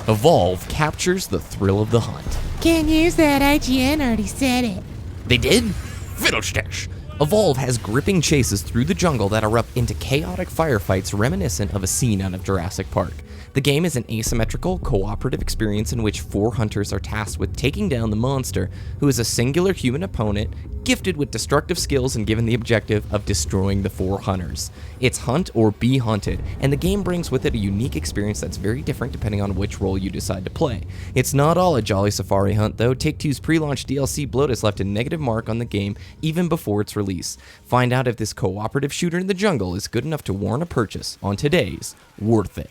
Evolve captures the thrill of the hunt. Can't use that, IGN already said it. They did? Fiddlestish! Evolve has gripping chases through the jungle that erupt into chaotic firefights reminiscent of a scene out of Jurassic Park. The game is an asymmetrical, cooperative experience in which 4 hunters are tasked with taking down the monster, who is a singular human opponent, gifted with destructive skills and given the objective of destroying the 4 hunters. It's hunt or be hunted, and the game brings with it a unique experience that's very different depending on which role you decide to play. It's not all a jolly safari hunt though. Take-Two's pre-launch DLC Bloat has left a negative mark on the game even before its release. Find out if this cooperative shooter in the jungle is good enough to warrant a purchase on today's Worth It.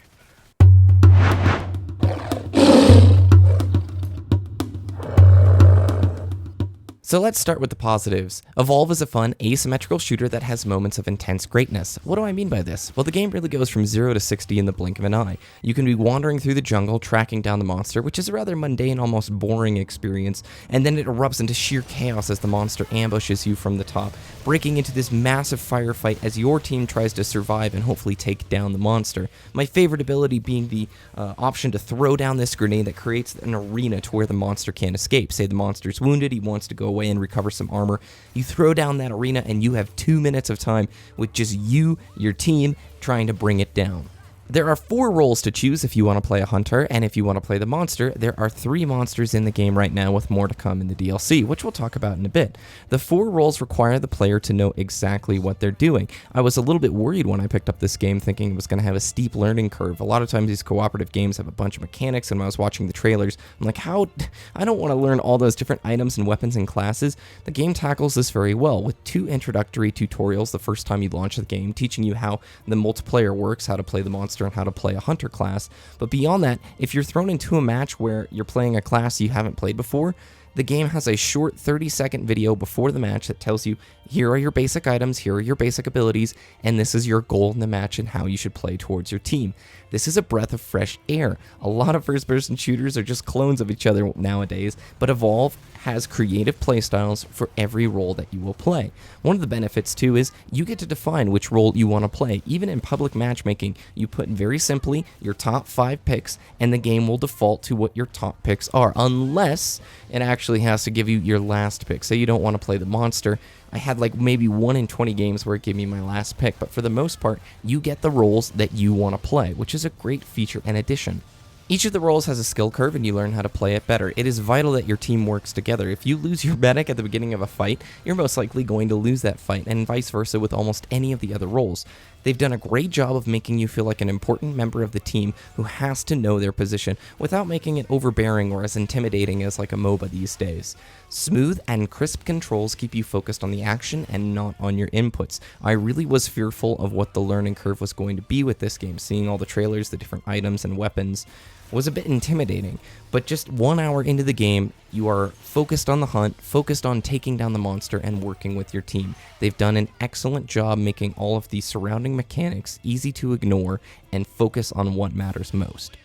So let's start with the positives. Evolve is a fun, asymmetrical shooter that has moments of intense greatness. What do I mean by this? Well, the game really goes from 0 to 60 in the blink of an eye. You can be wandering through the jungle, tracking down the monster, which is a rather mundane, almost boring experience, and then it erupts into sheer chaos as the monster ambushes you from the top, breaking into this massive firefight as your team tries to survive and hopefully take down the monster. My favorite ability being the option to throw down this grenade that creates an arena to where the monster can't escape. Say the monster's wounded, he wants to go away and recover some armor. You throw down that arena and you have 2 minutes of time with just you, your team, trying to bring it down. There are 4 roles to choose if you want to play a hunter, and if you want to play the monster, there are 3 monsters in the game right now with more to come in the DLC, which we'll talk about in a bit. The 4 roles require the player to know exactly what they're doing. I was a little bit worried when I picked up this game thinking it was going to have a steep learning curve. A lot of times these cooperative games have a bunch of mechanics, and when I was watching the trailers, I'm like, I don't want to learn all those different items and weapons and classes. The game tackles this very well with 2 introductory tutorials the first time you launch the game, teaching you how the multiplayer works, how to play the monster, and how to play a hunter class. But beyond that, if you're thrown into a match where you're playing a class you haven't played before, the game has a short 30-second video before the match that tells you, here are your basic items, here are your basic abilities, and this is your goal in the match and how you should play towards your team. This is a breath of fresh air. A lot of first-person shooters are just clones of each other nowadays, but Evolve has creative playstyles for every role that you will play. One of the benefits too is you get to define which role you want to play. Even in public matchmaking, you put very simply your top 5 picks and the game will default to what your top picks are, unless it actually has to give you your last pick. Say you don't want to play the monster. I had like maybe 1 in 20 games where it gave me my last pick, but for the most part, you get the roles that you want to play, which is a great feature and addition. Each of the roles has a skill curve and you learn how to play it better. It is vital that your team works together. If you lose your medic at the beginning of a fight, you're most likely going to lose that fight, and vice versa with almost any of the other roles. They've done a great job of making you feel like an important member of the team who has to know their position without making it overbearing or as intimidating as like a MOBA these days. Smooth and crisp controls keep you focused on the action and not on your inputs. I really was fearful of what the learning curve was going to be with this game. Seeing all the trailers, the different items and weapons was a bit intimidating, but just 1 hour into the game, you are focused on the hunt, focused on taking down the monster, and working with your team. They've done an excellent job making all of the surrounding mechanics easy to ignore and focus on what matters most.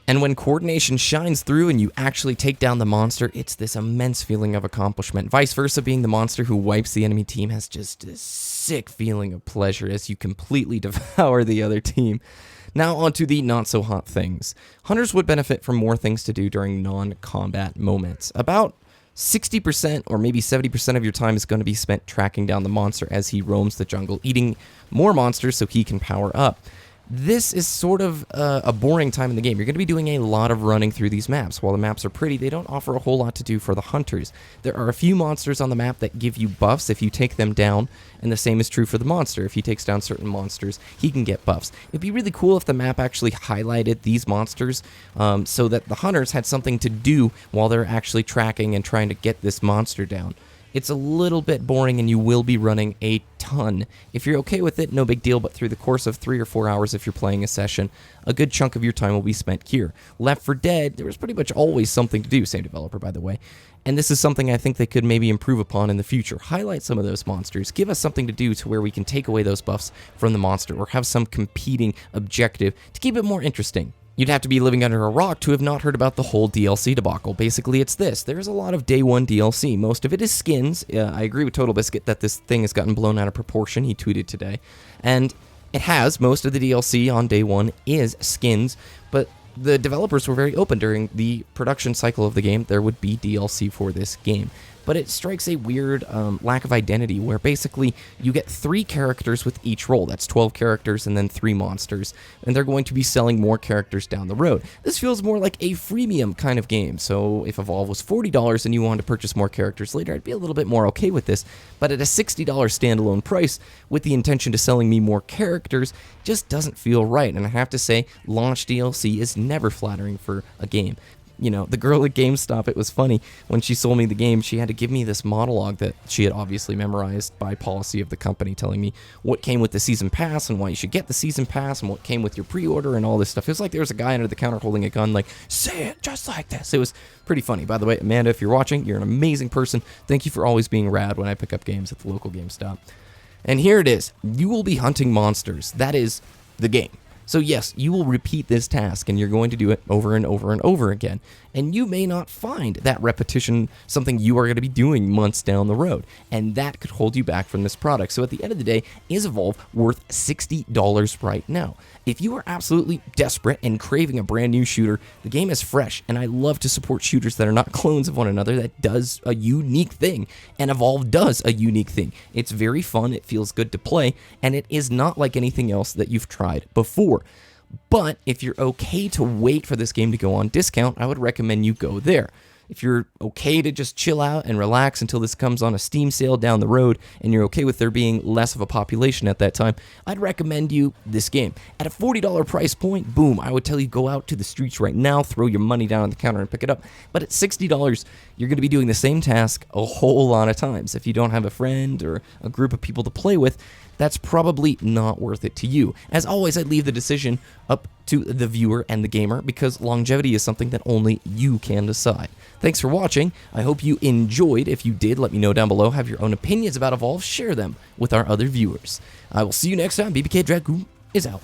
And when coordination shines through and you actually take down the monster, it's this immense feeling of accomplishment. Vice versa, being the monster who wipes the enemy team has just this sick feeling of pleasure as you completely devour the other team. Now onto the not-so-hot things. Hunters would benefit from more things to do during non-combat moments. About 60% or maybe 70% of your time is going to be spent tracking down the monster as he roams the jungle, eating more monsters so he can power up. This is sort of a boring time in the game. You're going to be doing a lot of running through these maps. While the maps are pretty, they don't offer a whole lot to do for the hunters. There are a few monsters on the map that give you buffs if you take them down, and the same is true for the monster. If he takes down certain monsters, he can get buffs. It'd be really cool if the map actually highlighted these monsters so that the hunters had something to do while they're actually tracking and trying to get this monster down. It's a little bit boring and you will be running a ton. If you're okay with it, no big deal, but through the course of 3 or 4 hours if you're playing a session, a good chunk of your time will be spent here. Left 4 Dead, there was pretty much always something to do, same developer by the way, and this is something I think they could maybe improve upon in the future. Highlight some of those monsters, give us something to do to where we can take away those buffs from the monster or have some competing objective to keep it more interesting. You'd have to be living under a rock to have not heard about the whole DLC debacle. Basically, it's this. There's a lot of day one DLC. Most of it is skins. I agree with Total Biscuit that this thing has gotten blown out of proportion. He tweeted today. And it has. Most of the DLC on day one is skins. But the developers were very open during the production cycle of the game. There would be DLC for this game. But it strikes a weird lack of identity where basically you get 3 characters with each role. That's 12 characters and then 3 monsters. And they're going to be selling more characters down the road. This feels more like a freemium kind of game. So if Evolve was $40 and you wanted to purchase more characters later, I'd be a little bit more okay with this. But at a $60 standalone price with the intention to selling me more characters just doesn't feel right. And I have to say, launch DLC is never flattering for a game. You know, the girl at GameStop, it was funny. When she sold me the game, she had to give me this monologue that she had obviously memorized by policy of the company, telling me what came with the season pass and why you should get the season pass and what came with your pre-order and all this stuff. It was like there was a guy under the counter holding a gun like, say it just like this. It was pretty funny. By the way, Amanda, if you're watching, you're an amazing person. Thank you for always being rad when I pick up games at the local GameStop. And here it is. You will be hunting monsters. That is the game. So yes, you will repeat this task and you're going to do it over and over and over again. And you may not find that repetition something you are going to be doing months down the road. And that could hold you back from this product. So at the end of the day, is Evolve worth $60 right now? If you are absolutely desperate and craving a brand new shooter, the game is fresh. And I love to support shooters that are not clones of one another, that does a unique thing. And Evolve does a unique thing. It's very fun, it feels good to play, and it is not like anything else that you've tried before. But if you're okay to wait for this game to go on discount, I would recommend you go there. If you're okay to just chill out and relax until this comes on a Steam sale down the road, and you're okay with there being less of a population at that time, I'd recommend you this game. At a $40 price point, boom, I would tell you go out to the streets right now, throw your money down on the counter and pick it up. But at $60, you're going to be doing the same task a whole lot of times. If you don't have a friend or a group of people to play with, that's probably not worth it to you. As always, I'd leave the decision up to the viewer and the gamer because longevity is something that only you can decide. Thanks for watching. I hope you enjoyed. If you did, let me know down below. Have your own opinions about Evolve. Share them with our other viewers. I will see you next time. BBKDRAGOON is out.